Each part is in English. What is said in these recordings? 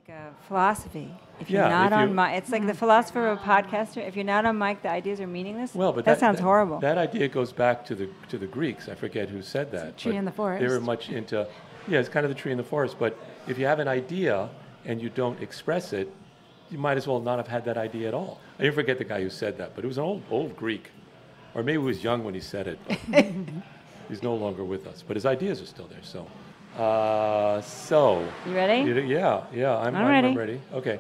like a philosophy. If you're not on mic, it's like the philosopher of a podcaster. If you're not on mic, the ideas are meaningless. Well, but that sounds horrible. That idea goes back to the Greeks. I forget who said that. Tree in the forest. They were much into, it's kind of the tree in the forest. But if you have an idea and you don't express it, you might as well not have had that idea at all. I didn't forget the guy who said that, but it was an old Greek. Or maybe he was young when he said it. He's no longer with us. But his ideas are still there, so. You ready? I'm ready. Okay.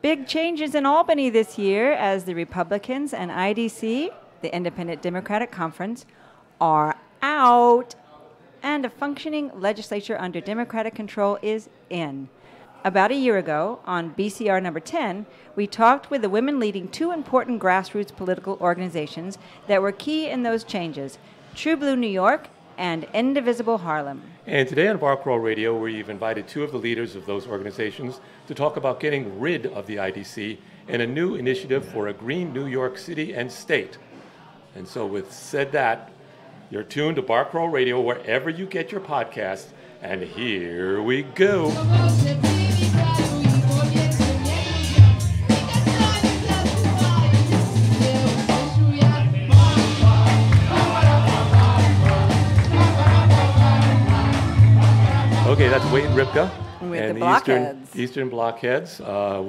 Big changes in Albany this year as the Republicans and IDC, the Independent Democratic Conference, are out and a functioning legislature under Democratic control is in. About a year ago, on BCR number 10, we talked with the women leading two important grassroots political organizations that were key in those changes, True Blue New York and Indivisible Harlem. And today on Bar Crawl Radio, we've invited two of the leaders of those organizations to talk about getting rid of the IDC and a new initiative for a green New York City and state. And so with said that, you're tuned to Bar Crawl Radio wherever you get your podcasts, and here we go. Okay, that's Wade Ripka and the Eastern Blockheads.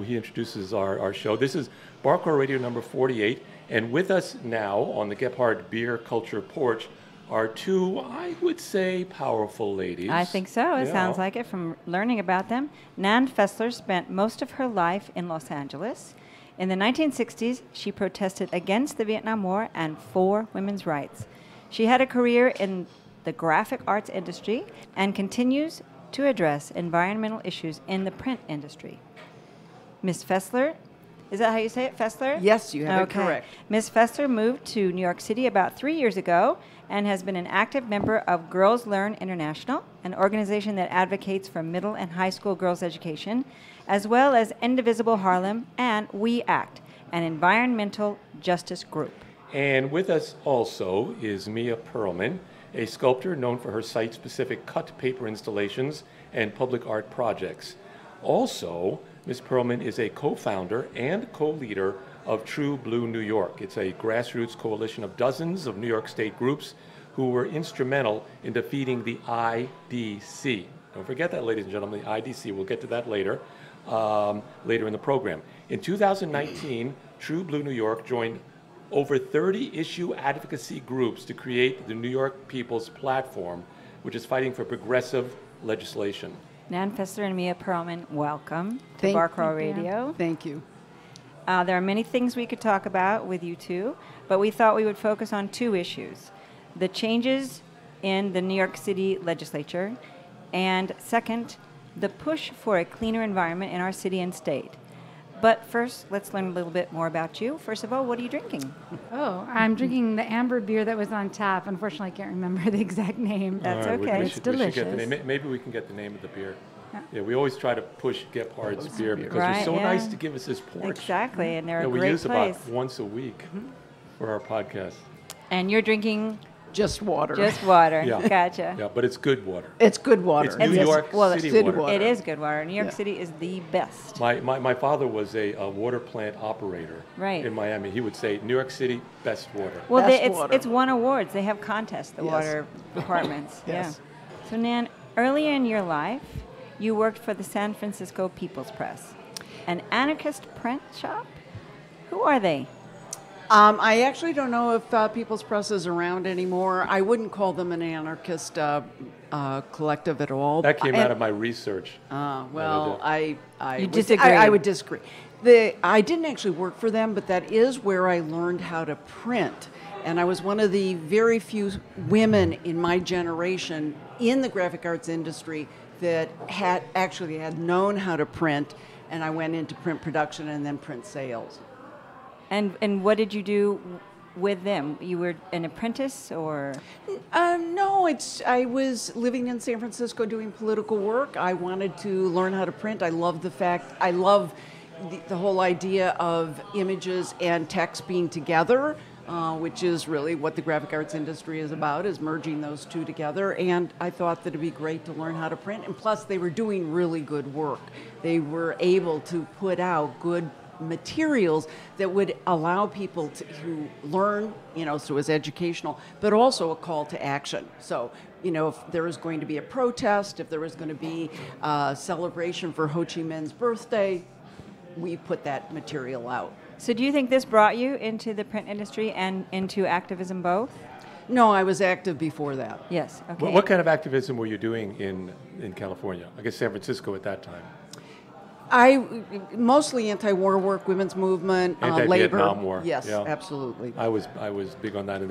He introduces our show. This is Bar Crawl Radio number 48, and with us now on the Gephardt Beer Culture Porch are two, I would say, powerful ladies. I think so. It sounds like it from learning about them. Nan Fessler spent most of her life in Los Angeles. In the 1960s, she protested against the Vietnam War and for women's rights. She had a career in the graphic arts industry and continues to address environmental issues in the print industry. Ms. Fessler, is that how you say it, Fessler? Yes, you have it correct. Ms. Fessler moved to New York City about 3 years ago and has been an active member of Girls Learn International, an organization that advocates for middle and high school girls' education, as well as Indivisible Harlem and We Act, an environmental justice group. And with us also is Mia Perlman, a sculptor known for her site-specific cut paper installations and public art projects. Also, Ms. Perlman is a co-founder and co-leader of True Blue New York. It's a grassroots coalition of dozens of New York State groups who were instrumental in defeating the IDC. Don't forget that, ladies and gentlemen, the IDC. We'll get to that later in the program. In 2019, True Blue New York joined over 30 issue advocacy groups to create the New York People's Platform, which is fighting for progressive legislation. Nan Fessler and Mia Perlman, welcome to Bar Crawl Radio. Thank you. There are many things we could talk about with you two, but we thought we would focus on two issues. The changes in the New York City legislature, and second, the push for a cleaner environment in our city and state. But first, let's learn a little bit more about you. First of all, what are you drinking? Oh, I'm drinking the amber beer that was on tap. Unfortunately, I can't remember the exact name. That's okay. It's delicious. Maybe we can get the name of the beer. Yeah, we always try to push Gephardt's beer because they're so nice to give us this porch. Exactly, and they're a great we use place. About once a week for our podcast. And you're drinking? Just water. Just water. Yeah. Gotcha. Yeah, but it's good water. It's good water. It's New York City water. It is good water. New York City is the best. My father was a water plant operator in Miami. He would say, New York City, best water. Well, it's won awards. They have contests, the water departments. Yes. Yeah. So, Nan, earlier in your life, you worked for the San Francisco People's Press, an anarchist print shop. Who are they? I actually don't know if People's Press is around anymore. I wouldn't call them an anarchist collective at all. That came out of my research. I disagree. I would disagree. I didn't actually work for them, but that is where I learned how to print. And I was one of the very few women in my generation in the graphic arts industry that had known how to print, and I went into print production and then print sales. And what did you do with them? You were an apprentice, or? No, I was living in San Francisco doing political work. I wanted to learn how to print. I love the whole idea of images and text being together. which is really what the graphic arts industry is about, is merging those two together. And I thought that it'd be great to learn how to print. And plus, they were doing really good work. They were able to put out good materials that would allow people to learn, so it was educational, but also a call to action. So, if there was going to be a protest, if there was going to be a celebration for Ho Chi Minh's birthday, we put that material out. So do you think this brought you into the print industry and into activism both? No, I was active before that. Yes, okay. What kind of activism were you doing in California? I guess San Francisco at that time. I mostly anti-war work, women's movement, labor. Anti-Vietnam War. Yes, yeah. absolutely. I was big on that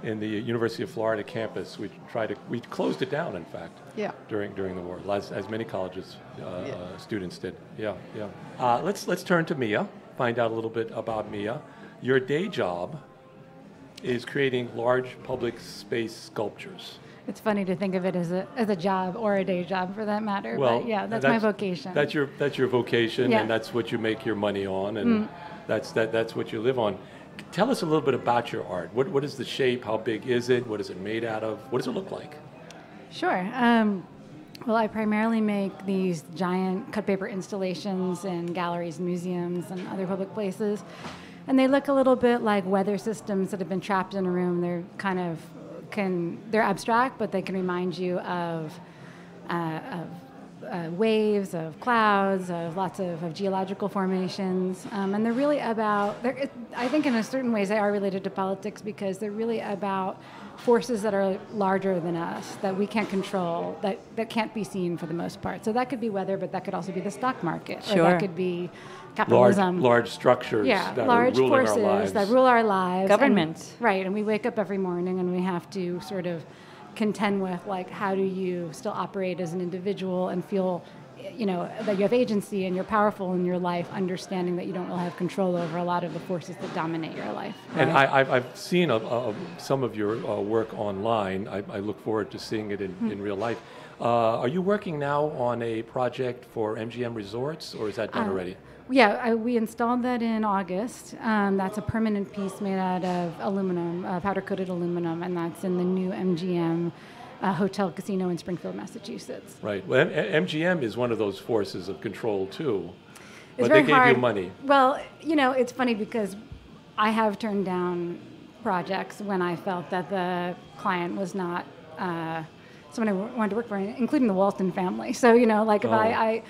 in the University of Florida campus. We closed it down, in fact. Yeah. During the war, as many colleges students did. Yeah. Let's turn to Mia. Find out a little bit about Mia. Your day job is creating large public space sculptures. It's funny to think of it as a job or a day job for that matter. Well, but yeah, that's my vocation. That's your vocation, Yeah. and that's what you make your money on, and that's what you live on. Tell us a little bit about your art. What is the shape? How big is it? What is it made out of? What does it look like? Sure. Well, I primarily make these giant cut paper installations in galleries, museums, and other public places. And they look a little bit like weather systems that have been trapped in a room. They're they're abstract, but they can remind you of waves, of clouds, of lots of geological formations. And they're really about, I think in a certain ways they are related to politics because they're really about forces that are larger than us, that we can't control, that can't be seen for the most part. So that could be weather, but that could also be the stock market. Sure. Or that could be capitalism. Large structures that large are ruling forces our lives. that rule our lives. Governments. Right, and we wake up every morning and we have to sort of contend with, like, how do you still operate as an individual and feel, that you have agency and you're powerful in your life, understanding that you don't really have control over a lot of the forces that dominate your life. And I've seen some of your work online. I look forward to seeing it in real life. Are you working now on a project for MGM Resorts, or is that done already? Yeah, we installed that in August. That's a permanent piece made out of aluminum, powder-coated aluminum, and that's in the new MGM Hotel Casino in Springfield, Massachusetts. Right. Well, MGM is one of those forces of control, too. It's but very they gave hard. you money. Well, it's funny because I have turned down projects when I felt that the client was not someone I wanted to work for, including the Walton family. So, if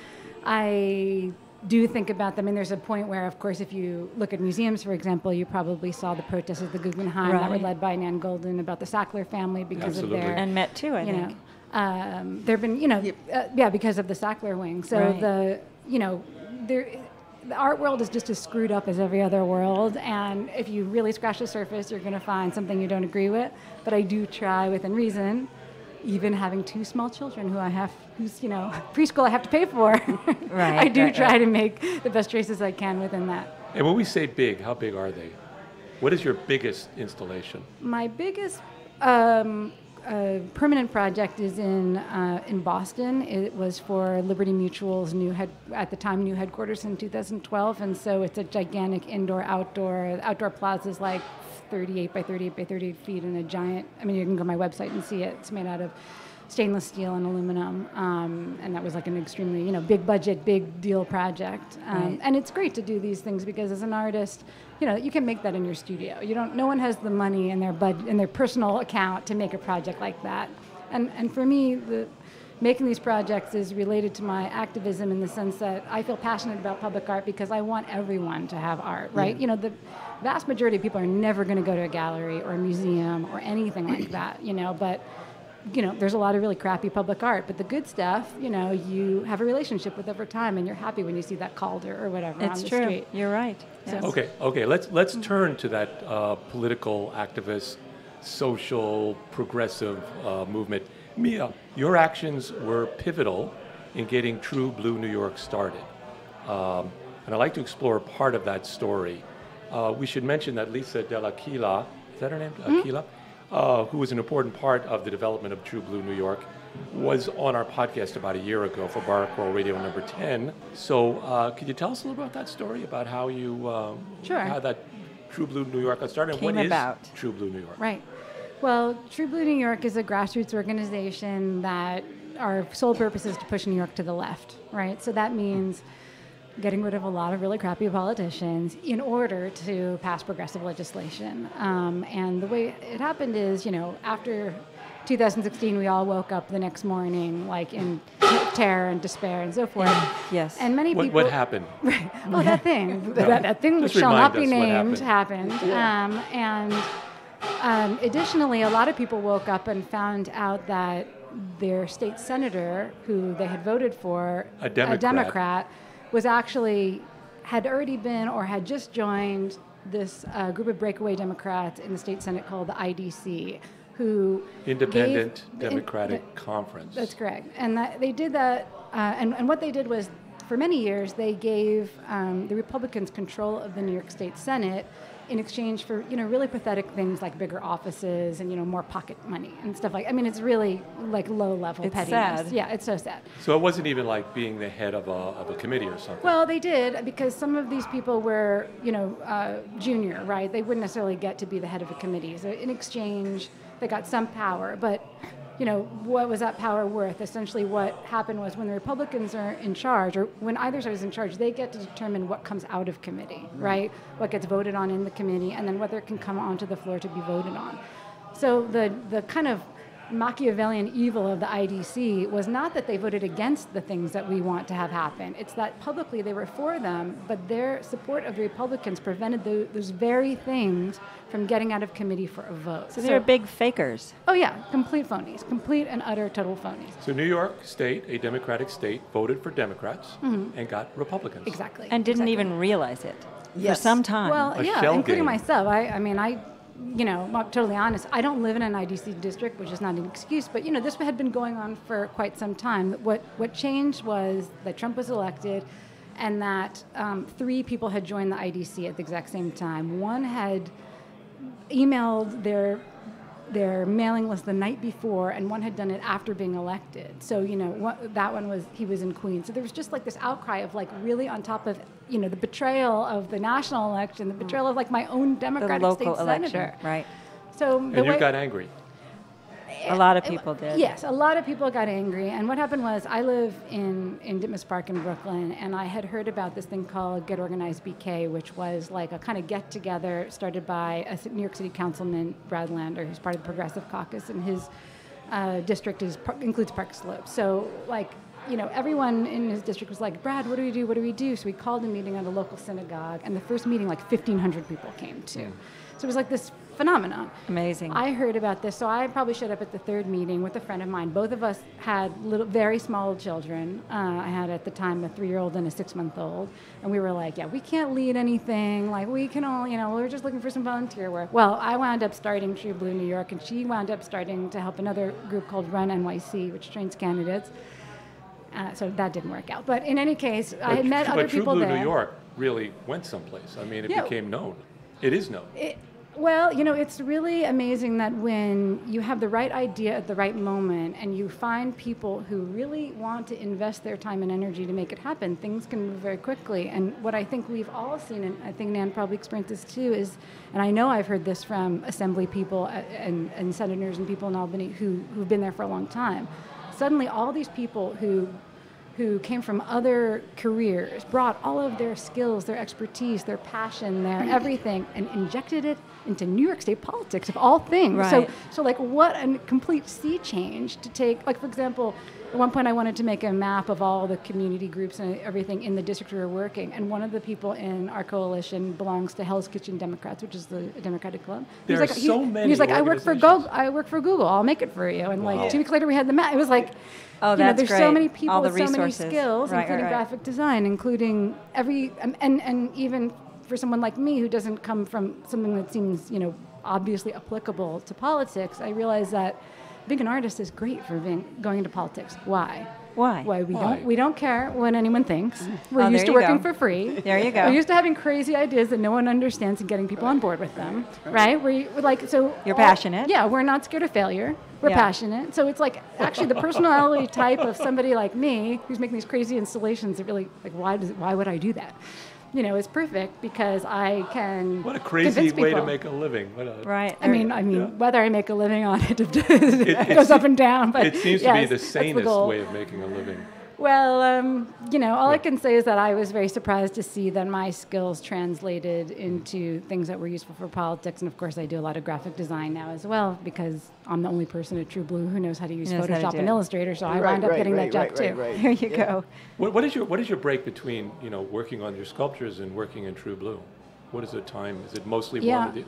I do think about them, and there's a point where, of course, if you look at museums, for example, you probably saw the protests at the Guggenheim that were led by Nan Goldin about the Sackler family because Absolutely. of their... And Met too, I think. there have been, because of the Sackler wing. So the art world is just as screwed up as every other world, and if you really scratch the surface, you're going to find something you don't agree with. But I do try within reason, even having two small children whose preschool I have to pay for. Right. I do try to make the best choices I can within that. And when we say big, how big are they? What is your biggest installation? My biggest permanent project is in Boston. It was for Liberty Mutual's at the time new headquarters in 2012, and so it's a gigantic outdoor plaza is like 38 by 38 by 38 feet, and a giant. I mean, you can go to my website and see it. It's made out of stainless steel and aluminum, and that was like an extremely big budget, big deal project. And it's great to do these things because as an artist, you can make that in your studio. No one has the money in their personal account to make a project like that. And for me, making these projects is related to my activism in the sense that I feel passionate about public art because I want everyone to have art, right? The vast majority of people are never going to go to a gallery or a museum or anything like that, but there's a lot of really crappy public art, but the good stuff, you have a relationship with over time, and you're happy when you see that Calder or whatever on the It's true. street. You're right. Yes. Okay. Let's turn to that political activist, social, progressive movement. Mia, your actions were pivotal in getting True Blue New York started, and I'd like to explore part of that story. We should mention that Lisa Dell'Aquila, is that her name? Aquila? Who was an important part of the development of True Blue New York, was on our podcast about a year ago for Bar Crawl Radio number 10. So could you tell us a little about that story, about how you Sure. how that True Blue New York got started? And Came what about. is True Blue New York? Right. Well, True Blue New York is a grassroots organization that our sole purpose is to push New York to the left, right? So that means getting rid of a lot of really crappy politicians in order to pass progressive legislation. And the way it happened is, after 2016, we all woke up the next morning, like in terror and despair and so forth. Yes. And many people. What happened? Right. Oh, that thing. that thing which Just shall not remind be us what named happened. Additionally, a lot of people woke up and found out that their state senator, who they had voted for, A Democrat. was actually had already been or had just joined this group of breakaway Democrats in the state Senate called the IDC, who Independent Democratic Conference. That's correct. And they did that, and what they did was, for many years, they gave the Republicans control of the New York State Senate in exchange for, really pathetic things like bigger offices and, more pocket money and stuff like. I mean, it's really like low-level It's pettiness. sad. Yeah, it's so sad. So it wasn't even like being the head of a committee or something. Well, they did, because some of these people were, junior, right? They wouldn't necessarily get to be the head of a committee. So in exchange, they got some power, but what was that power worth? Essentially what happened was, when the Republicans are in charge, or when either side is in charge, they get to determine what comes out of committee, right? What gets voted on in the committee, and then whether it can come onto the floor to be voted on. So the kind of Machiavellian evil of the IDC was not that they voted against the things that we want to have happen. It's that publicly they were for them, but their support of the Republicans prevented those very things from getting out of committee for a vote. So they're big fakers. Oh yeah, complete phonies, complete and utter total phonies. So New York State, a Democratic state, voted for Democrats and got Republicans. Exactly. And didn't exactly. even realize it for Yes. some time. Well, A yeah, shell including game. myself. I'm totally honest. I don't live in an IDC district, which is not an excuse, but this had been going on for quite some time. What changed was that Trump was elected, and that 3 people had joined the IDC at the exact same time. One had emailed their mailing list the night before, and one had done it after being elected. So, that one he was in Queens. So there was just like this outcry of like really on top of, the betrayal of the national election, the betrayal of like my own the Democratic local state election, senator. right? So And you got angry. A lot of people did. Yes, a lot of people got angry. And what happened was, I live in Ditmas Park in Brooklyn, and I had heard about this thing called Get Organized BK, which was like a kind of get-together started by a New York City councilman, Brad Lander, who's part of the Progressive Caucus, and his district includes Park Slope. So, everyone in his district was like, Brad, what do we do? What do we do? So we called a meeting at a local synagogue, and the first meeting, 1,500 people came to. So it was like this phenomenon. Amazing. I heard about this, so I probably showed up at the third meeting with a friend of mine. Both of us had very small children. I had at the time a 3-year-old and a 6-month-old, and we were like, yeah, we can't lead anything. Like, we can all, we're just looking for some volunteer work. Well, I wound up starting True Blue New York, and she wound up starting to help another group called Run NYC, which trains candidates. So that didn't work out. But in any case, I had met other people there. But True Blue New York really went someplace. I mean, it became known. It is known. Well, it's really amazing that when you have the right idea at the right moment and you find people who really want to invest their time and energy to make it happen, things can move very quickly. And what I think we've all seen, and I think Nan probably experienced this too, is, and I know I've heard this from assembly people and senators and people in Albany who've been there for a long time. Suddenly all these people who came from other careers brought all of their skills, their expertise, their passion, their everything, and injected it into New York State politics, of all things. Right. So what a complete sea change to take. Like, for example, at one point I wanted to make a map of all the community groups and everything in the district we were working, and one of the people in our coalition belongs to Hell's Kitchen Democrats, which is the Democratic Club. There are so many He was like, I work for Google, I'll make it for you. And Wow. 2 weeks later we had the map. It was like, Oh, that's there's great. so many people All the with so many resources. skills, Right, including right. graphic design, including and even for someone like me who doesn't come from something that seems, obviously applicable to politics, I realize that being an artist is great for going into politics. Why? Why? We don't care what anyone thinks. We're Oh, used there to you working go. for free. There you go. We're used to having crazy ideas that no one understands and getting people on board with them, right? We're like, so You're passionate. Yeah, we're not scared of failure. We're Yeah. passionate. So it's like actually the personality type of somebody like me who's making these crazy installations that really, like, why would I do that? is perfect because I can What a crazy convince way to people. make a living. Right. I mean, Yeah. whether I make a living on it, it goes up and down. But It seems to yes, be the that's sanest goal. way of making a living. Well, all I can say is that I was very surprised to see that my skills translated into things that were useful for politics. And of course, I do a lot of graphic design now as well because I'm the only person at True Blue who knows how to use Knows how to Photoshop do and it. Illustrator. So I wound up getting that job too. There you go. What is your break between working on your sculptures and working in True Blue? What is the time? Is it mostly Yeah. one with you?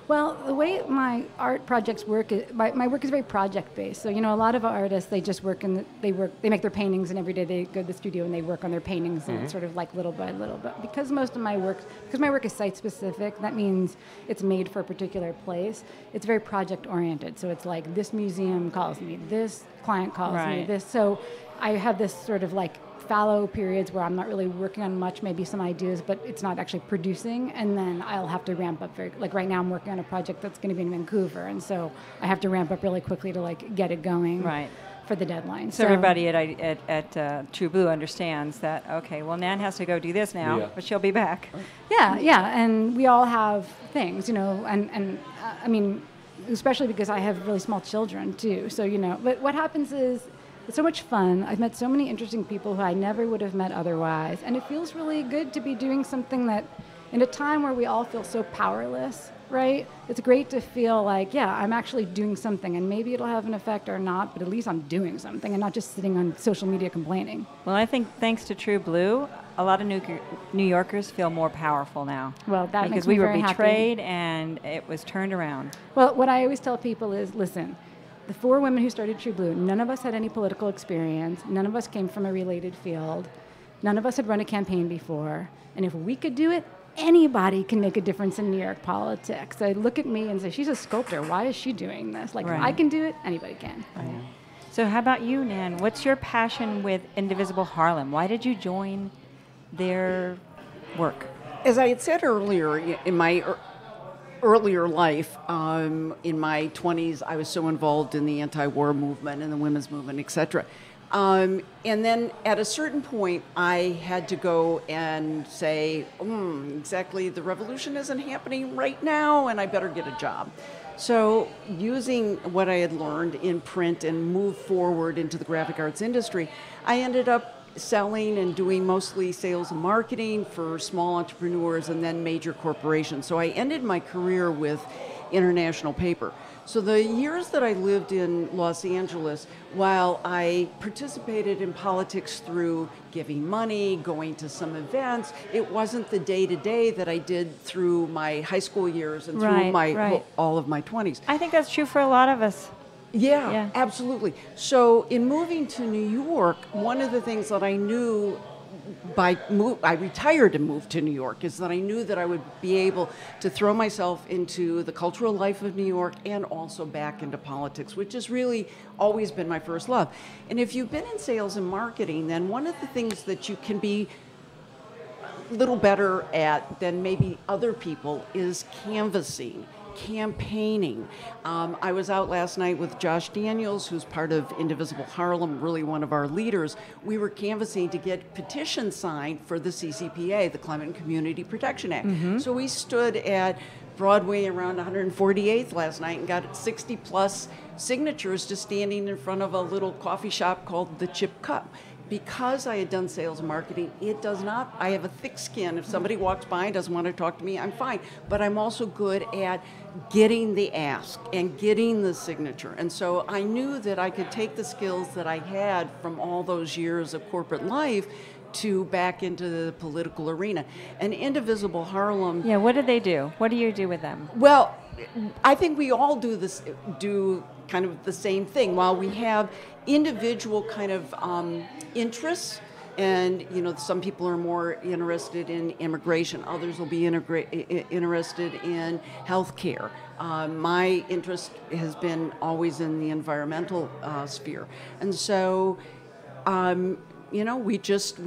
Well, the way my art projects work, my work is very project-based. So, a lot of artists, they just work they make their paintings, and every day they go to the studio and they work on their paintings, and it's sort of like little by little. But because my work is site-specific, that means it's made for a particular place. It's very project-oriented. So it's like this museum calls me, this client calls me, Right. this. So I have this sort of like fallow periods where I'm not really working on much, maybe some ideas, but it's not actually producing, and then I'll have to ramp up like right now I'm working on a project that's going to be in Vancouver, and so I have to ramp up really quickly to like get it going Right. for the deadline. So everybody at True Blue understands that, okay, well, Nan has to go do this now, Yeah. but she'll be back. Yeah, and we all have things, and I mean, especially because I have really small children too, so, but what happens is, it's so much fun. I've met so many interesting people who I never would have met otherwise. And it feels really good to be doing something that, in a time where we all feel so powerless, right? It's great to feel like, yeah, I'm actually doing something. And maybe it'll have an effect or not, but at least I'm doing something and not just sitting on social media complaining. Well, I think thanks to True Blue, a lot of New Yorkers feel more powerful now. Well, that because makes me we were very happy. betrayed and it was turned around. Well, what I always tell people is, listen, the 4 women who started True Blue, none of us had any political experience. None of us came from a related field. None of us had run a campaign before. And if we could do it, anybody can make a difference in New York politics. They look at me and say, she's a sculptor. Why is she doing this? Like, Right. if I can do it, anybody can. So how about you, Nan? What's your passion with Indivisible Harlem? Why did you join their work? As I had said earlier, in my earlier life, in my 20s, I was so involved in the anti-war movement and the women's movement, etc. And then at a certain point, I had to go and say, exactly, the revolution isn't happening right now, and I better get a job. So using what I had learned in print and move forward into the graphic arts industry, I ended up selling and doing mostly sales and marketing for small entrepreneurs and then major corporations. So I ended my career with International Paper. So the years that I lived in Los Angeles, while I participated in politics through giving money, going to some events, it wasn't the day-to-day that I did through my high school years and through all of my 20s. I think that's true for a lot of us. Yeah, absolutely. So in moving to New York, one of the things that I knew I retired and moved to New York is that I knew that I would be able to throw myself into the cultural life of New York and also back into politics, which has really always been my first love. And if you've been in sales and marketing, then one of the things that you can be a little better at than maybe other people is canvassing, campaigning. I was out last night with Josh Daniels, who's part of Indivisible Harlem, really one of our leaders. We were canvassing to get petitions signed for the CCPA, the Climate and Community Protection Act. So we stood at Broadway around 148th last night and got 60 plus signatures just standing in front of a little coffee shop called the Chip Cup. Because I had done sales and marketing, I have a thick skin. If somebody walks by and doesn't want to talk to me, I'm fine. But I'm also good at getting the ask and getting the signature. And so I knew that I could take the skills that I had from all those years of corporate life to back into the political arena. And Indivisible Harlem. Yeah, what do they do? What do you do with them? Well, I think we all do kind of the same thing. While we have individual kind of interests, and some people are more interested in immigration, others will be interested in healthcare. My interest has been always in the environmental sphere, and so we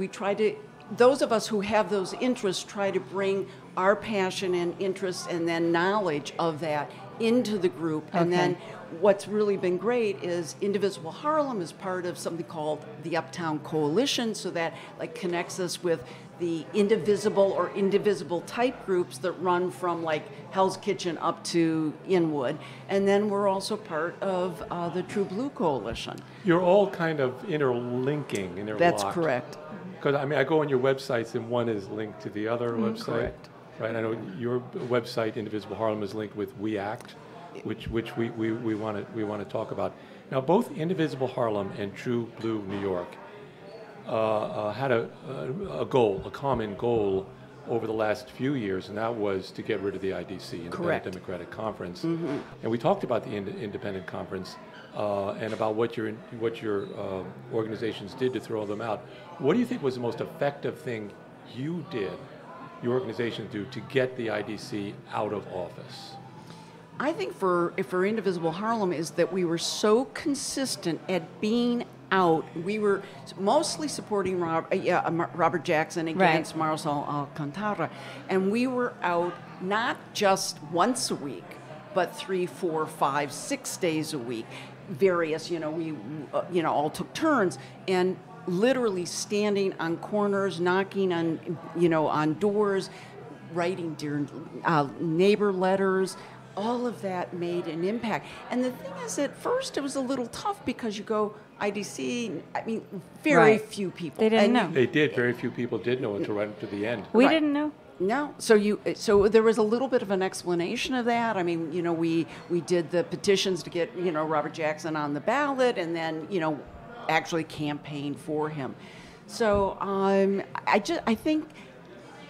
try to. Those of us who have those interests try to bring our passion and interest and then knowledge of that into the group. And then what's really been great is Indivisible Harlem is part of something called the Uptown Coalition, so that connects us with the Indivisible or Indivisible type groups that run from like Hell's Kitchen up to Inwood. And then we're also part of the True Blue Coalition. You're all kind of interlinking. That's correct. Because I mean, I go on your websites and one is linked to the other website. Correct. Right. I know your website, Indivisible Harlem, is linked with We Act, which we want to talk about. Now, both Indivisible Harlem and True Blue New York had a common goal over the last few years, and that was to get rid of the IDC, Independent Correct. Democratic Conference. And we talked about the Independent Conference and about what your organizations did to throw them out. What do you think was the most effective thing you did, your organization do, to get the IDC out of office? I think for Indivisible Harlem is that we were so consistent at being out. We were mostly supporting Robert Jackson against Marisol Alcantara, and we were out not just once a week, but 3, 4, 5, 6 days a week. Various, we all took turns and literally standing on corners, knocking on doors, writing dear neighbor letters. All of that made an impact. And the thing is, at first it was a little tough because you go, IDC, I mean, very few people. They didn't know. They did. Very few people did know until right up to the end. We didn't know. No, so there was a little bit of an explanation of that. I mean, we did the petitions to get Robert Jackson on the ballot, and then actually campaign for him. So I think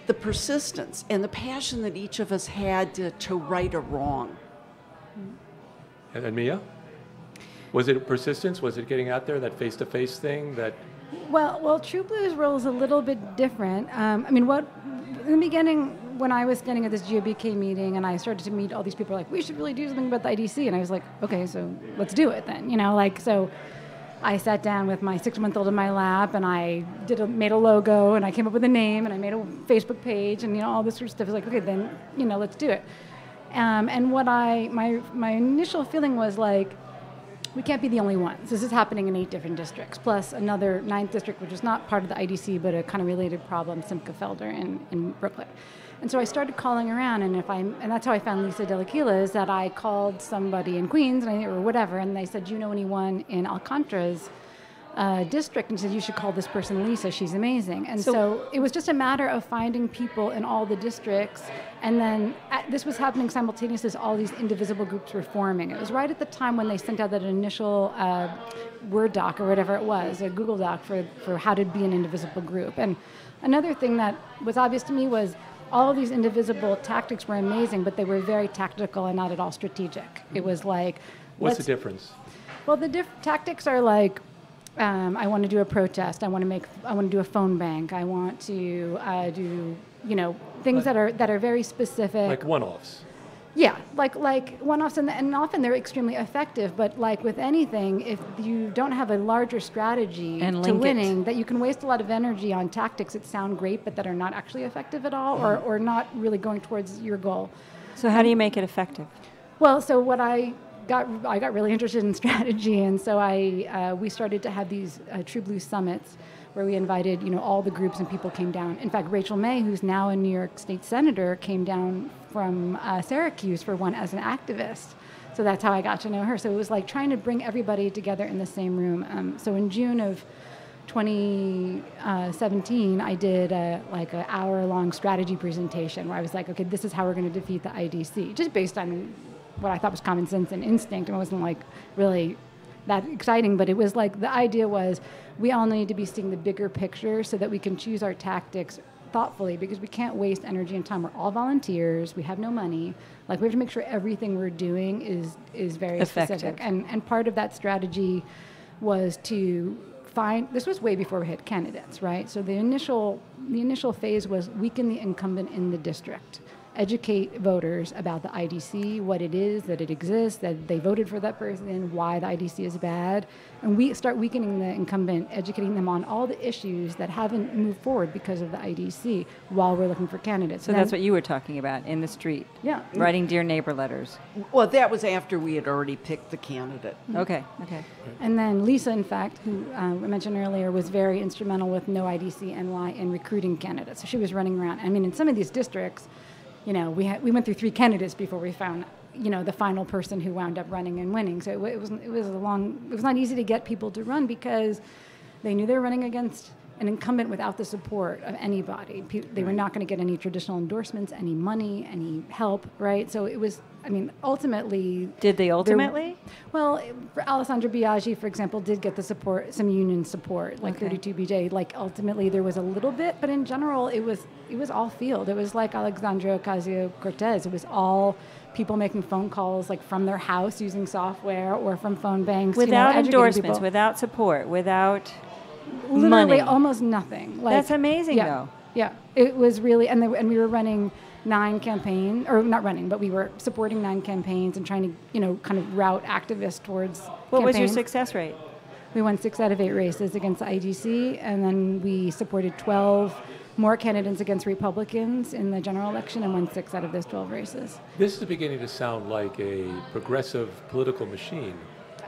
the persistence and the passion that each of us had to right a wrong. And Mia, was it persistence? Was it getting out there, that face-to-face thing? That Well, True Blue's role is a little bit different. In the beginning, when I was standing at this GOBK meeting and I started to meet all these people, like, we should really do something about the IDC, and I was like, okay, so let's do it then, so I sat down with my 6-month-old in my lap, and I made a logo, and I came up with a name, and I made a Facebook page, and all this sort of stuff. I was like, okay, then let's do it. And what my initial feeling was like, we can't be the only ones. This is happening in 8 different districts, plus another 9th district, which is not part of the IDC, but a kind of related problem, Simca Felder in Brooklyn. And so I started calling around, and that's how I found Lisa Delaquila, is that I called somebody in Queens or whatever, and they said, do you know anyone in Alcantara's district? And said, you should call this person Lisa, she's amazing. And so it was just a matter of finding people in all the districts, and then this was happening simultaneously as all these indivisible groups were forming. It was right at the time when they sent out that initial Word doc or whatever it was, a Google doc for how to be an indivisible group. And another thing that was obvious to me was all of these indivisible tactics were amazing, but they were very tactical and not at all strategic. It was like, what's the difference? Well, the tactics are like, I want to do a protest. I want to do a phone bank. I want to do things that are very specific. Like one-offs. Yeah, like one-offs, and often they're extremely effective. But like with anything, if you don't have a larger strategy to winning, that you can waste a lot of energy on tactics that sound great but that are not actually effective at all, or not really going towards your goal. So how do you make it effective? Well, so what I got really interested in strategy, and so we started to have these True Blue summits where we invited all the groups, and people came down. In fact, Rachel May, who's now a New York State Senator, came down from Syracuse for one as an activist. So that's how I got to know her. So it was like trying to bring everybody together in the same room. So in June of 2017, I did an hour-long strategy presentation where I was like, okay, this is how we're going to defeat the IDC, just based on what I thought was common sense and instinct. And it wasn't like really that exciting, but it was like the idea was we all need to be seeing the bigger picture so that we can choose our tactics thoughtfully, because we can't waste energy and time. We're all volunteers. We have no money. Like, we have to make sure everything we're doing is very effective. Specific. And part of that strategy was to find, this was way before we had candidates, right? So the initial phase was weaken the incumbent in the district. educate voters about the IDC, what it is, that it exists, that they voted for that person, why the IDC is bad. And we start weakening the incumbent, educating them on all the issues that haven't moved forward because of the IDC while we're looking for candidates. So that's what you were talking about in the street. Yeah. Writing Dear Neighbor letters. Well, that was after we had already picked the candidate. Okay. And then Lisa, in fact, who I mentioned earlier, was very instrumental with No IDC NY in recruiting candidates. So she was running around. I mean, in some of these districts, we went through 3 candidates before we found, the final person who wound up running and winning. So it was not easy to get people to run because they knew they were running against an incumbent without the support of anybody. They were not going to get any traditional endorsements, any money, any help, right? So it was, ultimately... Did they ultimately? Well, for Alessandra Biaggi, for example, did get the support, some union support, like 32BJ. Like, ultimately, there was a little bit, but in general, it was all field. It was like Alexandria Ocasio-Cortez. It was all people making phone calls, like, from their house using software or from phone banks. Without endorsements, people. Without support, without... Literally money. Almost nothing. That's amazing, though. Yeah, it was really, and we were running 9 campaigns, or not running, but we were supporting 9 campaigns and trying to, kind of route activists towards What was your campaigns. success rate? We won 6 out of 8 races against the IDC, and then we supported 12 more candidates against Republicans in the general election and won 6 out of those 12 races. This is beginning to sound like a progressive political machine.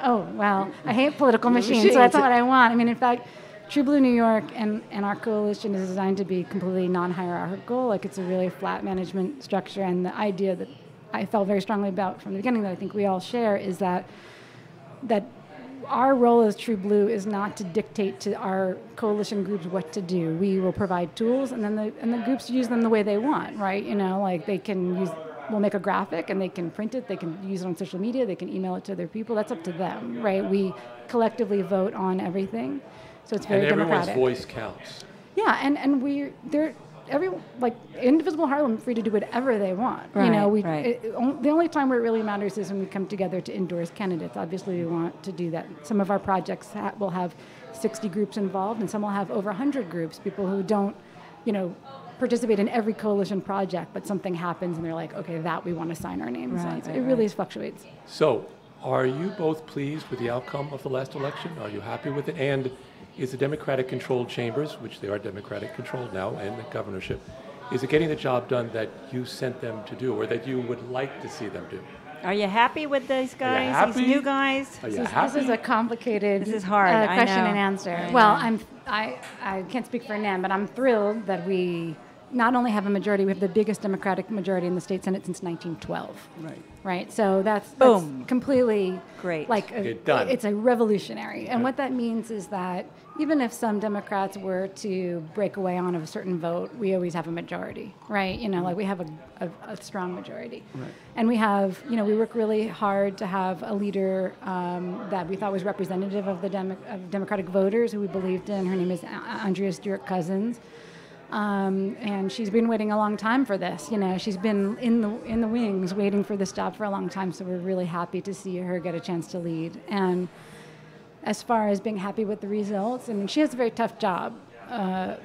Oh, well, I hate political machines, so that's not what I want. In fact, True Blue New York and our coalition is designed to be completely non-hierarchical. Like, it's a really flat management structure, and the idea that I felt very strongly about from the beginning that I think we all share is that our role as True Blue is not to dictate to our coalition groups what to do. We will provide tools, and then the groups use them the way they want, right? Like they can use... We'll make a graphic and they can print it, they can use it on social media, they can email it to their people. That's up to them, right? We collectively vote on everything. So it's very democratic. And everyone's voice counts. Yeah, and Indivisible Harlem free to do whatever they want. Right, The only time where it really matters is when we come together to endorse candidates. Obviously, we want to do that. Some of our projects will have 60 groups involved, and some will have over 100 groups, people who don't, participate in every coalition project, but something happens and they're like, okay, that we want to sign our names on. So it really fluctuates. So, are you both pleased with the outcome of the last election? Are you happy with it? And is the Democratic-controlled chambers, which they are Democratic-controlled now, and the governorship, is it getting the job done that you sent them to do or that you would like to see them do? Are you happy with these guys, happy? these new guys? Are you happy? This is a complicated This is hard, I question know. and answer. I Well, know. I can't speak for Nan, but I'm thrilled that we not only have a majority, we have the biggest Democratic majority in the state Senate since 1912. Right. So that's Boom. Completely Great. Done. It's a revolutionary. And what that means is that even if some Democrats were to break away on a certain vote, we always have a majority, right? We have a strong majority. Right. And we have, we work really hard to have a leader that we thought was representative of the Democratic voters who we believed in. Her name is Andrea Stewart-Cousins. And she's been waiting a long time for this. She's been in the wings waiting for this job for a long time. So we're really happy to see her get a chance to lead. And as far as being happy with the results, she has a very tough job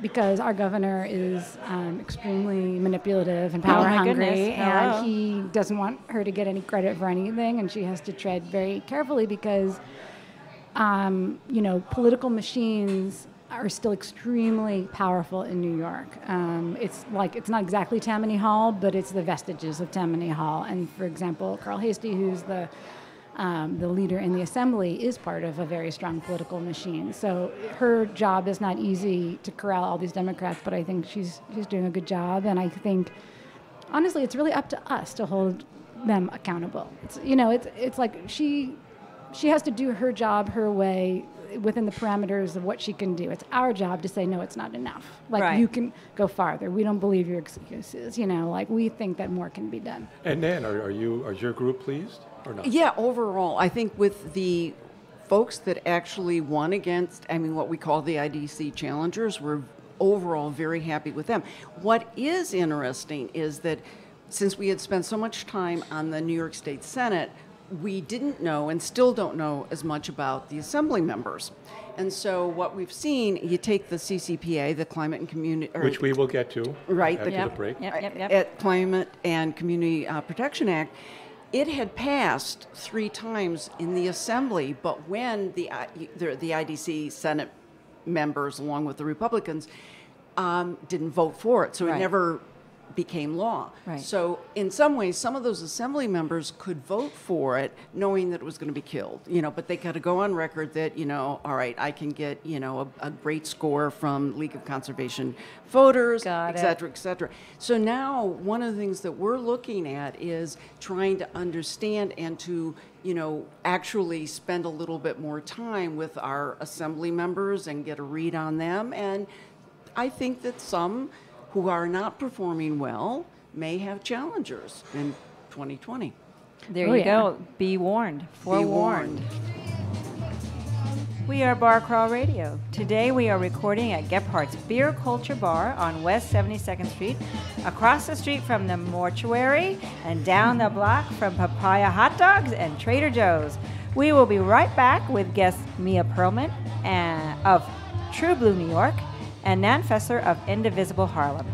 because our governor is extremely manipulative and power hungry, goodness. Hello. and he doesn't want her to get any credit for anything, and she has to tread very carefully because political machines are still extremely powerful in New York. It's not exactly Tammany Hall, but it's the vestiges of Tammany Hall. And for example, Carl Hastie, who's the leader in the assembly, is part of a very strong political machine. So her job is not easy to corral all these Democrats, but I think she's doing a good job. And I think, honestly, it's really up to us to hold them accountable. It's like she has to do her job her way, within the parameters of what she can do. It's our job to say, no, it's not enough. You can go farther. We don't believe your excuses. We think that more can be done. And Nan, are your group pleased or not? Yeah, overall, I think with the folks that actually won against, what we call the IDC challengers, we're overall very happy with them. What is interesting is that since we had spent so much time on the New York State Senate, we didn't know and still don't know as much about the assembly members. And so what we've seen, you take the CCPA, the Climate and Community... Which we will get to right, after Yep. the break. Yep. at Climate and Community Protection Act, it had passed 3 times in the Assembly, but when the IDC Senate members, along with the Republicans, didn't vote for it, so Right. it never became law. Right. So in some ways, some of those Assembly members could vote for it, knowing that it was going to be killed. But they got to go on record that all right, I can get a great score from League of Conservation voters, Got et cetera, et cetera. So now one of the things that we're looking at is trying to understand and to actually spend a little bit more time with our Assembly members and get a read on them. And I think that some who are not performing well may have challengers in 2020. There Oh, you yeah. go. Be warned. Forewarned. Be We are Bar Crawl Radio. Today we are recording at Gephardt's Beer Culture Bar on West 72nd Street, across the street from the mortuary and down the block from Papaya Hot Dogs and Trader Joe's. We will be right back with guests Mia Perlman of True Blue New York and Nan Fessler of Indivisible Harlem.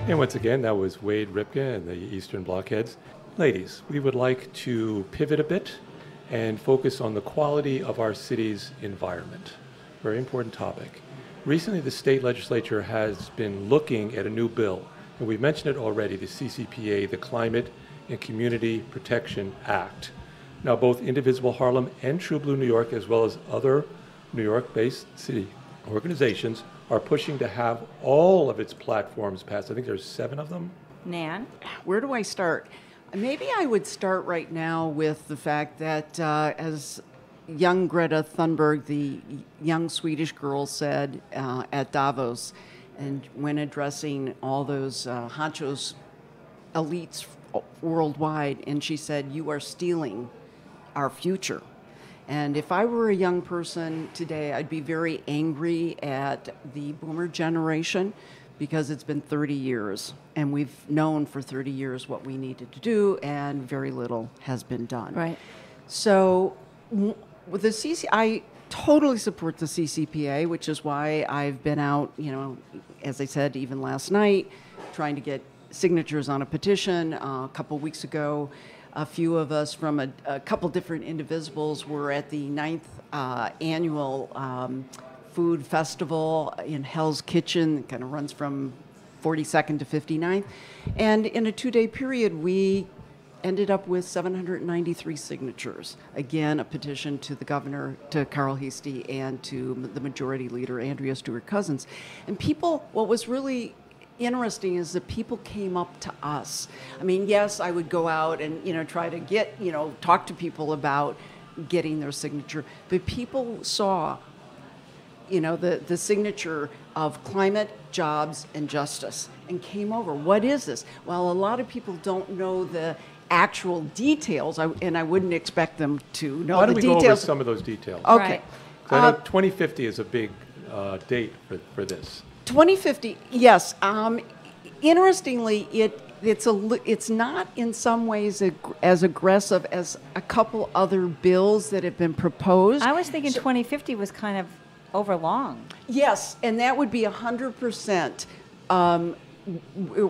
And once again, that was Wade Ripka and the Eastern Blockheads. Ladies, we would like to pivot a bit and focus on the quality of our city's environment. Very important topic. Recently, the state legislature has been looking at a new bill, and we've mentioned it already, the CCPA, the Climate and Community Protection Act. Now, both Indivisible Harlem and True Blue New York, as well as other New York-based city organizations, are pushing to have all of its platforms passed. I think there's 7 of them. Nan? Where do I start? Maybe I would start right now with the fact that as young Greta Thunberg, the young Swedish girl, said at Davos, and when addressing all those honchos, elites worldwide, and she said, "You are stealing our future." And if I were a young person today, I'd be very angry at the boomer generation because it's been 30 years, and we've known for 30 years what we needed to do, and very little has been done. Right. So with the I totally support the CCPA, which is why I've been out, as I said, even last night, trying to get signatures on a petition. A couple weeks ago, a few of us from a couple different Indivisibles were at the 9th annual food festival in Hell's Kitchen. It kind of runs from 42nd to 59th. And in a 2-day period, we ended up with 793 signatures. Again, a petition to the governor, to Carl Heastie, and to the majority leader, Andrea Stewart-Cousins. And people, what was really interesting is that people came up to us. I mean, yes, I would go out and try to get talk to people about getting their signature, but people saw the signature of climate, jobs, and justice, and came over. What is this? Well, a lot of people don't know the actual details, and I wouldn't expect them to know Why the don't we details. go over some of those details? Okay. Right. So I know 2050 is a big date for this. 2050, yes. Interestingly, it's not in some ways as aggressive as a couple other bills that have been proposed. I was thinking 2050 was kind of overlong. Yes, and that would be 100%,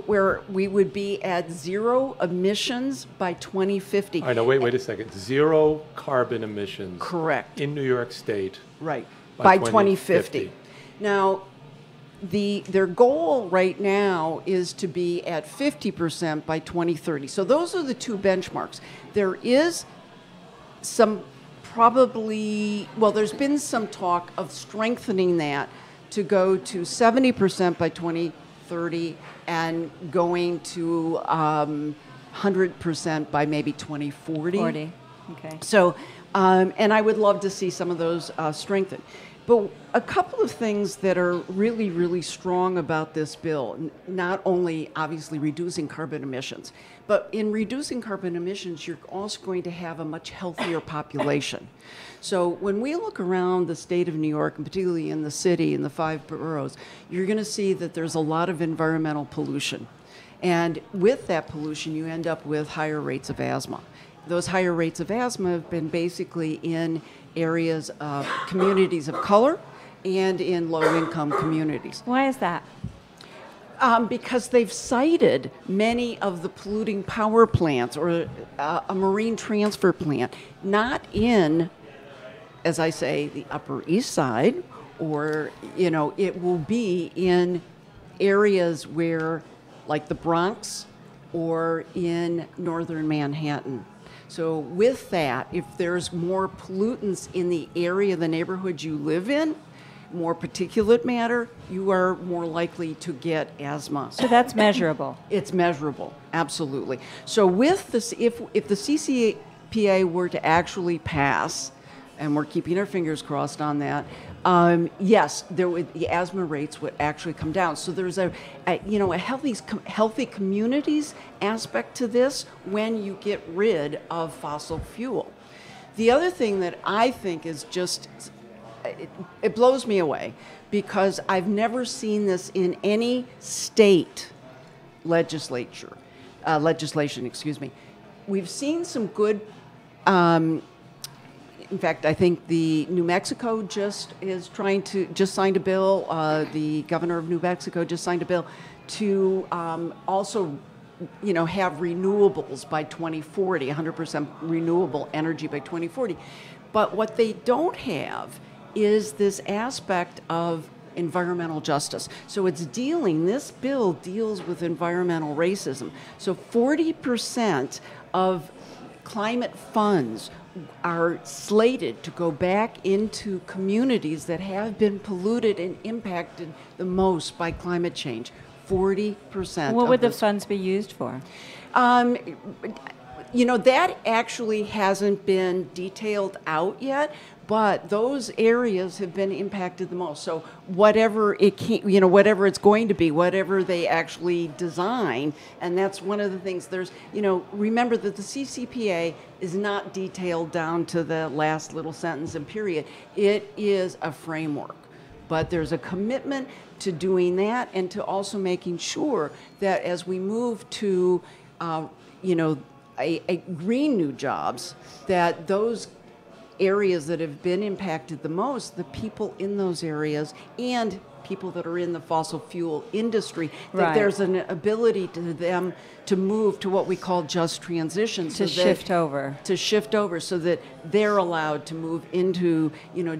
where we would be at 0 emissions by 2050. I know, wait a second. 0 carbon emissions. Correct. In New York State. Right, By by 2050. Now, their goal right now is to be at 50% by 2030. So those are the 2 benchmarks. There is some there's been some talk of strengthening that to go to 70% by 2030 and going to 100% by maybe 2040. 40. Okay. So, and I would love to see some of those strengthened. But a couple of things that are really, really strong about this bill, not only obviously reducing carbon emissions, but in reducing carbon emissions, you're also going to have a much healthier population. So when we look around the state of New York, and particularly in the city, in the 5 boroughs, you're going to see that there's a lot of environmental pollution. And with that pollution, you end up with higher rates of asthma. Those higher rates of asthma have been basically in areas of communities of color and in low-income communities. Why is that? Because they've cited many of the polluting power plants or a marine transfer plant, not in, as I say, the Upper East Side, or, it will be in areas where, like the Bronx or in northern Manhattan. So with that, if there's more pollutants in the area, the neighborhood you live in, more particulate matter, you are more likely to get asthma. So that's measurable. It's measurable, absolutely. So with this, if the CCPA were to actually pass, and we're keeping our fingers crossed on that, yes, the asthma rates would actually come down. So there's a healthy communities aspect to this when you get rid of fossil fuel. The other thing that I think is just, it blows me away, because I've never seen this in any state legislation. We've seen some good. In fact, I think the New Mexico just signed a bill. The governor of New Mexico just signed a bill to also, have renewables by 2040, 100% renewable energy by 2040. But what they don't have is this aspect of environmental justice. So this bill deals with environmental racism. So 40% of climate funds are slated to go back into communities that have been polluted and impacted the most by climate change. 40%. What would the funds be used for? That actually hasn't been detailed out yet, but those areas have been impacted the most. So whatever it's going to be, whatever they actually design, and that's one of the things. Remember that the CCPA is not detailed down to the last little sentence and period. It is a framework, but there's a commitment to doing that and to also making sure that as we move to, a green new jobs, that those areas that have been impacted the most, the people in those areas and people that are in the fossil fuel industry, that there's an ability to them to move to what we call just transition. To shift over so that they're allowed to move into,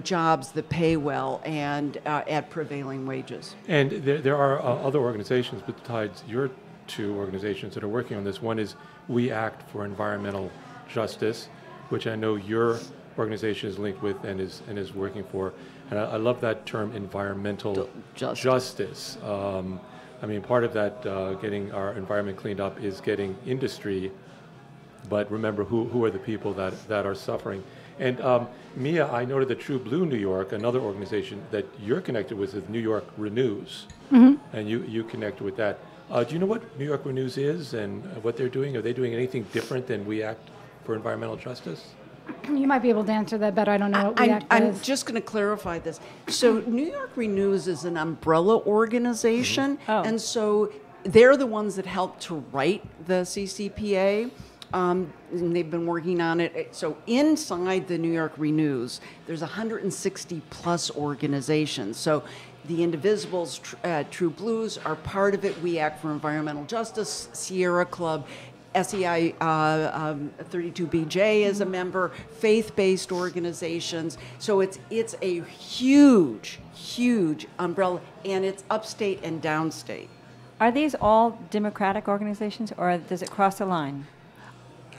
jobs that pay well and at prevailing wages. And there are other organizations besides your two organizations that are working on this. One is We Act for Environmental Justice, which I know your organization is linked with and is working for. And I love that term, environmental justice. Part of that, getting our environment cleaned up, is getting industry, but remember who are the people that are suffering. And Mia, I noted that True Blue New York, another organization that you're connected with, is New York Renews, and you connect with that. Do you know what New York Renews is and what they're doing? Are they doing anything different than We Act for Environmental Justice? You might be able to answer that better. I don't know what We Act is. I'm just going to clarify this. So New York Renews is an umbrella organization, and so they're the ones that help to write the CCPA. And they've been working on it. So inside the New York Renews, there's 160 plus organizations. So the Indivisibles, True Blues are part of it. We Act for Environmental Justice, Sierra Club, SEI 32BJ is a member, faith-based organizations. So it's a huge umbrella, and it's upstate and downstate. Are these all Democratic organizations, or does it cross a line?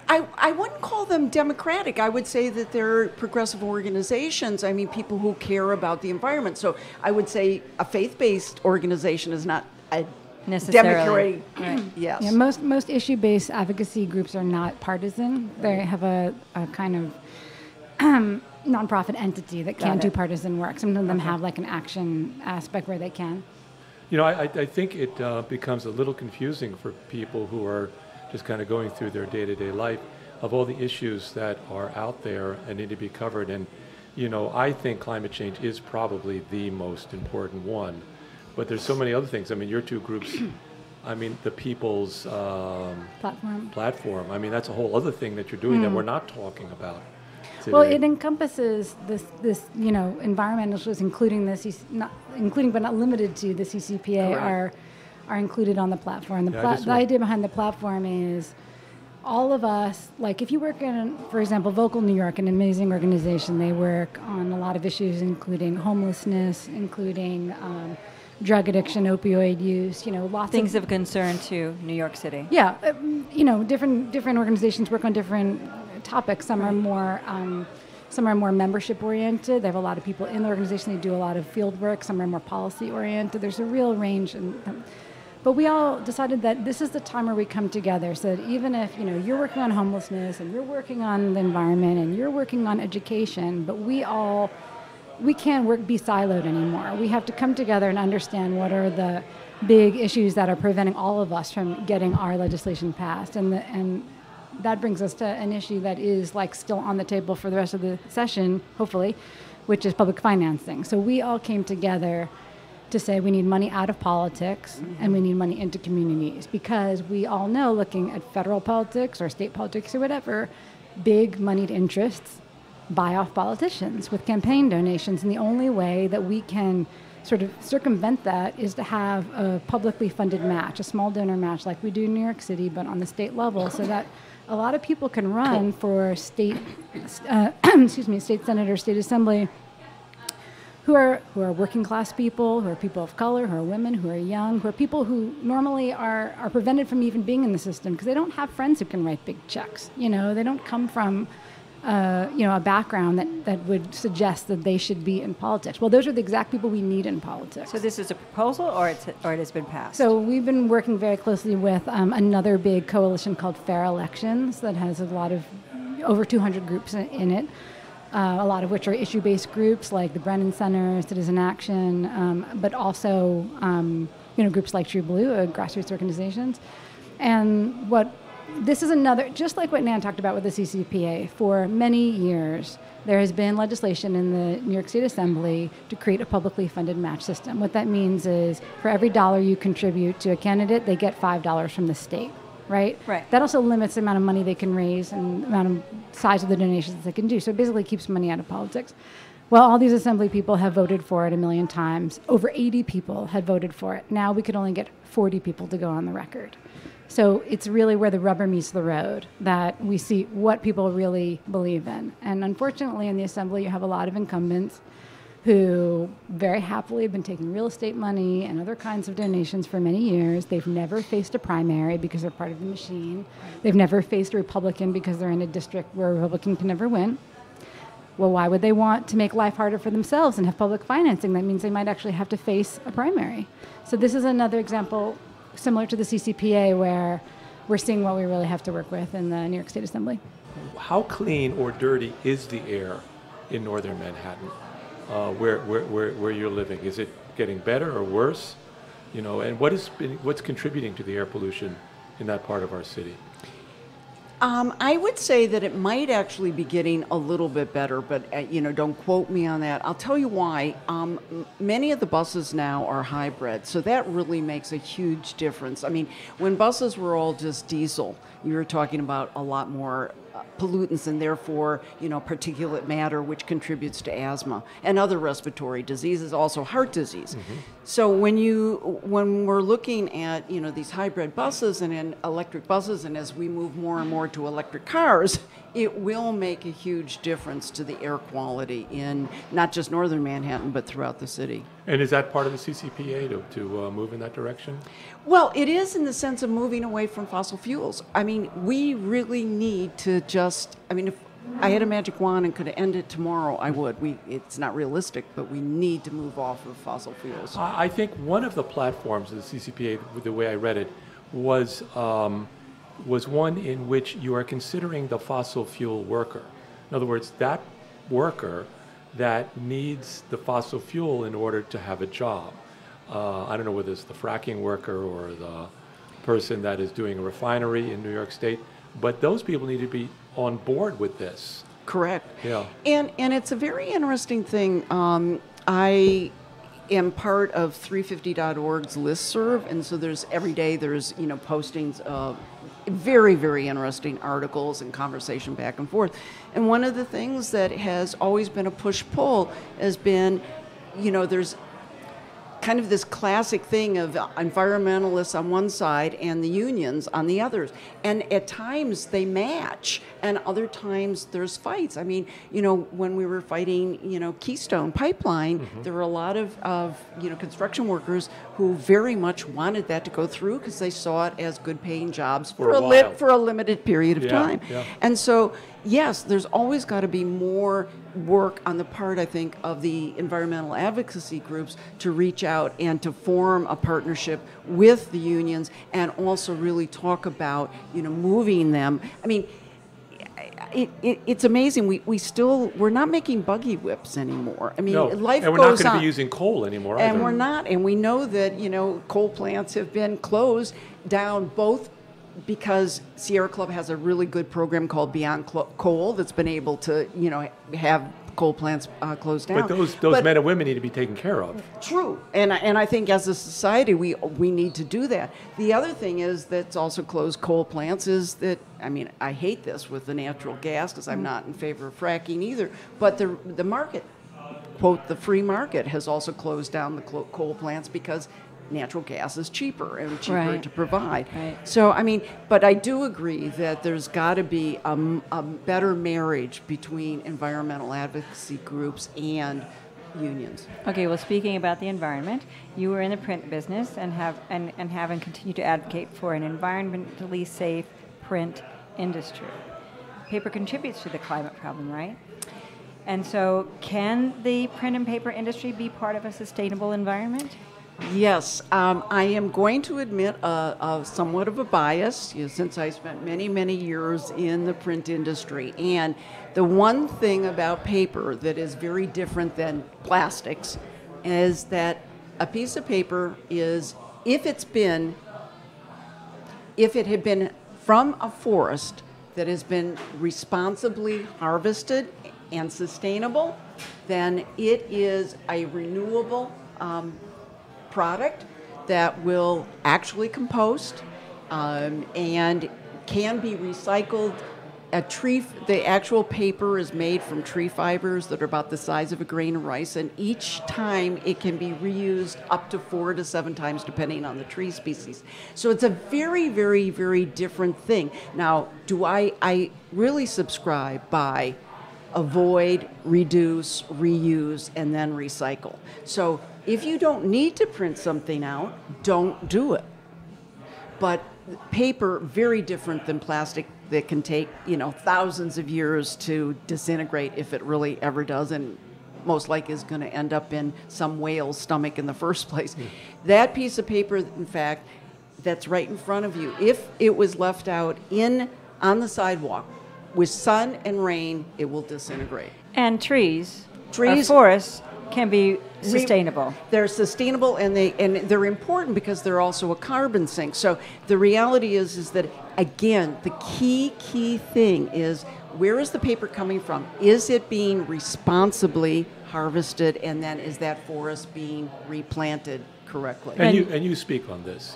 I wouldn't call them democratic. I would say that they're progressive organizations. People who care about the environment. So I would say a faith-based organization is not a necessarily. Right. Yes. Yeah, most issue-based advocacy groups are not partisan. They have a kind of nonprofit entity that Got can't do it. partisan work. Some of them have like an action aspect where they can. You know, I think it becomes a little confusing for people who are just kind of going through their day-to-day life of all the issues that are out there and need to be covered. And, you know, I think climate change is probably the most important one. But there's so many other things. I mean, your two groups, I mean, the people's platform. I mean, that's a whole other thing that you're doing that we're not talking about today. Well, it encompasses this environmental issues, including including but not limited to the CCPA, are included on the platform. The idea behind the platform is all of us, like if you work in, for example, Vocal New York, an amazing organization, they work on a lot of issues, including homelessness, including drug addiction, opioid use, lots Things of concern to New York City. Yeah, different organizations work on different topics. Some are more membership oriented. They have a lot of people in the organization. They do a lot of field work. Some are more policy oriented. There's a real range. But we all decided that this is the time where we come together, so that even if you're working on homelessness and you're working on the environment and you're working on education, but we can't be siloed anymore. We have to come together and understand what are the big issues that are preventing all of us from getting our legislation passed. And that brings us to an issue that is like still on the table for the rest of the session, hopefully, which is public financing. So we all came together to say we need money out of politics and we need money into communities, because we all know, looking at federal politics or state politics or whatever, big moneyed interests buy off politicians with campaign donations. And the only way that we can sort of circumvent that is to have a publicly funded match, a small donor match like we do in New York City, but on the state level, so that a lot of people can run for state senator, state assembly, who are working class people, who are people of color, who are women, who are young, who are people who normally are prevented from even being in the system because they don't have friends who can write big checks. They don't come from a background that would suggest that they should be in politics. Well, those are the exact people we need in politics. So this is a proposal, or it has been passed? So we've been working very closely with another big coalition called Fair Elections that has a lot of over 200 groups in it. A lot of which are issue-based groups like the Brennan Center, Citizen Action, but also groups like True Blue, grassroots organizations. And this is another, just like what Nan talked about with the CCPA, for many years there has been legislation in the New York State Assembly to create a publicly funded match system. What that means is for every dollar you contribute to a candidate, they get $5 from the state. Right? That also limits the amount of money they can raise and the amount of size of the donations they can do. So it basically keeps money out of politics. Well, all these assembly people have voted for it a million times. Over 80 people had voted for it. Now we could only get 40 people to go on the record. So it's really where the rubber meets the road that we see what people really believe in. And unfortunately in the assembly you have a lot of incumbents who very happily have been taking real estate money and other kinds of donations for many years. They've never faced a primary because they're part of the machine. They've never faced a Republican because they're in a district where a Republican can never win. Well, why would they want to make life harder for themselves and have public financing? That means they might actually have to face a primary. So this is another example similar to the CCPA where we're seeing what we really have to work with in the New York State Assembly. How clean or dirty is the air in northern Manhattan? Where you're living, is it getting better or worse? And what's contributing to the air pollution in that part of our city? I would say that it might actually be getting a little bit better, but don't quote me on that. I'll tell you why. Many of the buses now are hybrid, so that really makes a huge difference. I mean, when buses were all just diesel, you were talking about a lot more pollutants and therefore, particulate matter, which contributes to asthma and other respiratory diseases, also heart disease. Mm-hmm. So when we're looking at, these hybrid buses and in electric buses, and as we move more and more to electric cars, it will make a huge difference to the air quality in not just northern Manhattan, but throughout the city. And is that part of the CCPA to move in that direction? Well, it is in the sense of moving away from fossil fuels. I mean, we really need to if I had a magic wand and could end it tomorrow, I would. It's not realistic, but we need to move off of fossil fuels. I think one of the platforms of the CCPA, the way I read it, was one in which you are considering the fossil fuel worker. In other words, that worker that needs the fossil fuel in order to have a job. I don't know whether it's the fracking worker or the person that is doing a refinery in New York State, but those people need to be on board with this. Correct. Yeah. And it's a very interesting thing. I am part of 350.org's listserv, and so every day there's postings of very, very interesting articles and conversation back and forth. And one of the things that has always been a push-pull has been, there's kind of this classic thing of environmentalists on one side and the unions on the others. And at times they match, and other times there's fights. I mean, when we were fighting, Keystone Pipeline, there were a lot of construction workers who very much wanted that to go through because they saw it as good paying jobs for a limited period of time. Yeah. And so, yes, there's always got to be more work on the part, I think, of the environmental advocacy groups to reach out and to form a partnership with the unions and also really talk about, moving them. I mean, it's amazing. We're not making buggy whips anymore. I mean, no. life and we're goes not going on. to be using coal anymore And either. we're not. And we know that, coal plants have been closed down both because Sierra Club has a really good program called Beyond Coal that's been able to, have coal plants closed down. But those men and women need to be taken care of. True, and I think as a society we need to do that. The other thing is that's also closed coal plants is that, I mean, I hate this with the natural gas because I'm not in favor of fracking either, but the market, quote, the free market has also closed down the coal plants because natural gas is cheaper and cheaper Right. to provide. Right. So, I mean, but I do agree that there's got to be a better marriage between environmental advocacy groups and unions. Okay, well, speaking about the environment, you were in the print business and have and continue to advocate for an environmentally safe print industry. Paper contributes to the climate problem, right? And so, can the print and paper industry be part of a sustainable environment? Yes, I am going to admit somewhat of a bias, since I spent many, many years in the print industry. And the one thing about paper that is very different than plastics is that a piece of paper is, if it had been from a forest that has been responsibly harvested and sustainable, then it is a renewable product that will actually compost and can be recycled. The actual paper is made from tree fibers that are about the size of a grain of rice, and each time it can be reused up to 4 to 7 times depending on the tree species. So it's a very, very, very different thing. Now, do I really subscribe by avoid, reduce, reuse, and then recycle. So if you don't need to print something out, don't do it. But paper, very different than plastic, that can take, thousands of years to disintegrate if it really ever does, and most likely is going to end up in some whale's stomach in the first place. That piece of paper, in fact, that's right in front of you, if it was left out on the sidewalk with sun and rain, it will disintegrate. And trees or forests can be sustainable. They're sustainable, and they're important because they're also a carbon sink. So the reality is that, again, the key thing is, where is the paper coming from? Is it being responsibly harvested, and then is that forest being replanted correctly? And you speak on this.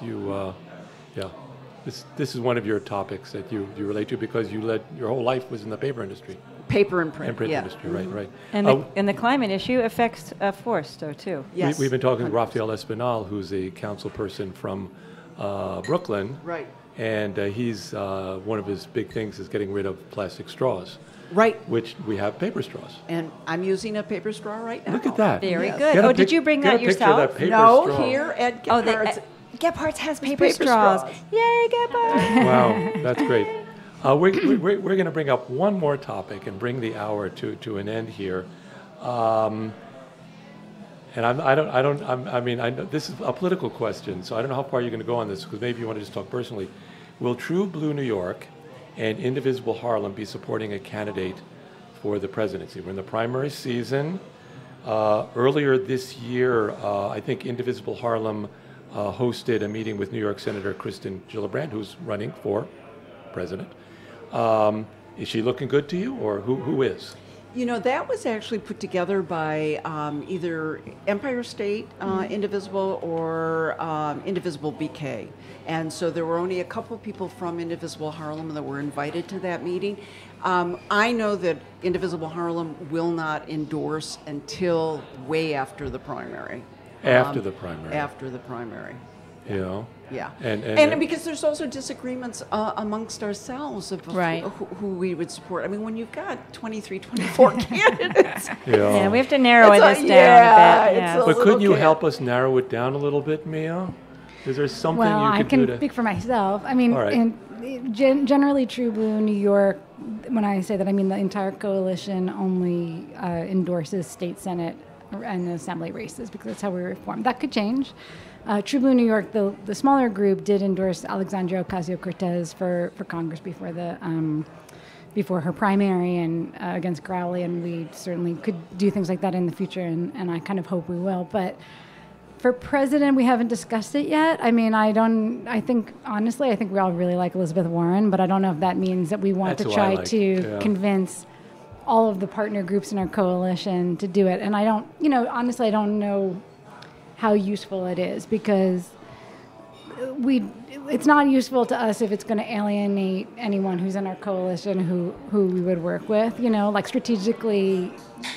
This is one of your topics that you relate to because your whole life was in the paper industry. Paper and print. And print industry, right. And the climate issue affects forests, though, too. Yes. We've been talking to Rafael Espinal, who's a council person from Brooklyn. Right. And he's one of his big things is getting rid of plastic straws. Right. Which we have paper straws. And I'm using a paper straw right now. Look at that. Very Yes. good. Did you bring that yourself? That paper No, straw. here at Gephardt. Gephardt has paper paper straws. straws. Yay, Gephardt! Wow, that's great. We're going to bring up one more topic and bring the hour to an end here. And I know this is a political question, so I don't know how far you're going to go on this, because maybe you want to just talk personally. Will True Blue New York and Indivisible Harlem be supporting a candidate for the presidency. We're in the primary season. Earlier this year, I think Indivisible Harlem hosted a meeting with New York Senator Kristen Gillibrand, who's running for president. Is she looking good to you, or who is? You know, that was actually put together by either Empire State Indivisible or Indivisible BK. And so there were only a couple people from Indivisible Harlem that were invited to that meeting. I know that Indivisible Harlem will not endorse until way after the primary. After the primary. After the primary. You know? Yeah. And because there's also disagreements amongst ourselves of Right. who we would support. I mean, when you've got 23, 24 candidates. Yeah, we have to narrow this down a bit. Yeah. But couldn't you help us narrow it down a little bit, Mia? Is there something Well, you I could do can to... speak for myself. I mean, All right. generally True Blue New York, when I say that, I mean the entire coalition only endorses state senate and assembly races because that's how we were formed. That could change. True Blue New York, the smaller group, did endorse Alexandria Ocasio-Cortez for Congress before her primary and against Crowley, and we certainly could do things like that in the future, and I kind of hope we will. But for president, we haven't discussed it yet. I mean, I think we all really like Elizabeth Warren, but I don't know if that means that we want That's to who I try like. to Yeah. convince all of the partner groups in our coalition to do it. And I don't, honestly, I don't know how useful it is because it's not useful to us if it's going to alienate anyone who's in our coalition who we would work with, like strategically,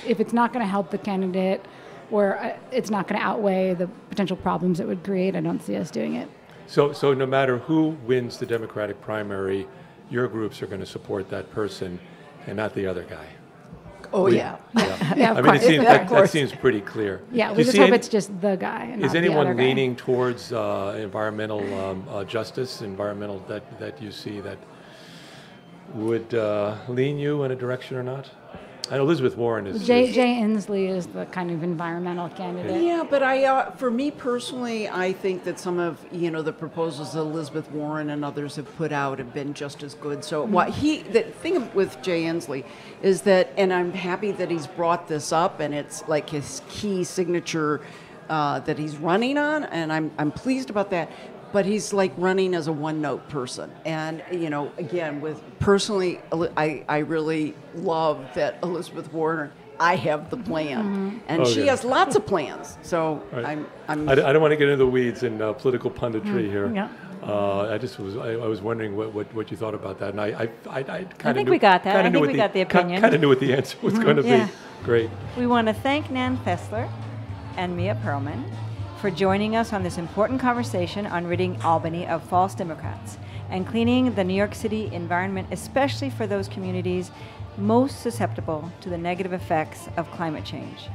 if it's not going to help the candidate or it's not going to outweigh the potential problems it would create, I don't see us doing it. So no matter who wins the Democratic primary, your groups are going to support that person and not the other guy. Oh, yeah. Yeah, of I mean, course. that seems pretty clear. Yeah, Do we you just see hope it's just the guy. And Is not the anyone other guy. leaning towards environmental justice, environmental that you see that would lean you in a direction or not? I know Elizabeth Warren is. Jay Inslee is the kind of environmental candidate. Yeah, but for me personally, I think that some of the proposals that Elizabeth Warren and others have put out have been just as good. So the thing with Jay Inslee is that, and I'm happy that he's brought this up, and it's like his key signature that he's running on, and I'm pleased about that. But he's like running as a one-note person. And, again, I really love that Elizabeth Warren, I have the plan. And she has lots of plans. So Right. I'm I don't want to get into the weeds in political punditry here. Yeah. I was wondering what you thought about that, and I kind of think we got that. I think we got the opinion. Kind of knew what the answer was going to Yeah. be. Great. We want to thank Nan Fessler and Mia Perlman for joining us on this important conversation on ridding Albany of false Democrats and cleaning the New York City environment, especially for those communities most susceptible to the negative effects of climate change.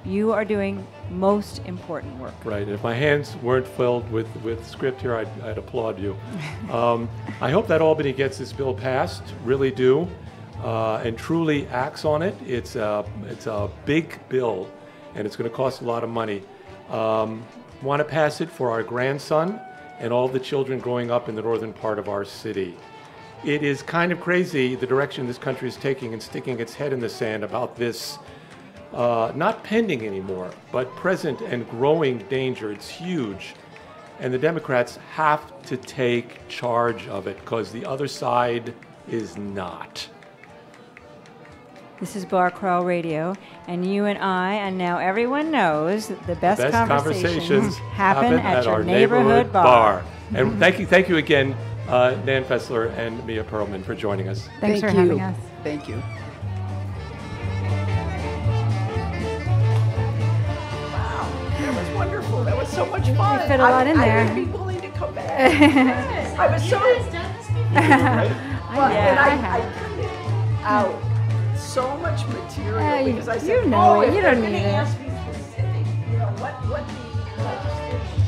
You are doing most important work. Right. And if my hands weren't filled with script here, I'd applaud you. I hope that Albany gets this bill passed, really do, and truly acts on it. It's a big bill, and it's going to cost a lot of money. Want to pass it for our grandson and all the children growing up in the northern part of our city. It is kind of crazy the direction this country is taking and sticking its head in the sand about this not pending anymore, but present and growing danger. It's huge. And the Democrats have to take charge of it because the other side is not. This is Bar Crawl Radio, and you and I, and now everyone knows that the best conversations happen at your neighborhood bar. And thank you again, Nan Fessler and Mia Perlman, for joining us. Thanks for having us. Thank you. Wow, that was wonderful. That was so much fun. You fit a lot in there. I would be willing to come back. I was so. Well, Yeah, and I I printed out so much material because I said, you know it. if You they're don't gonna need it. ask me specific, what the legislation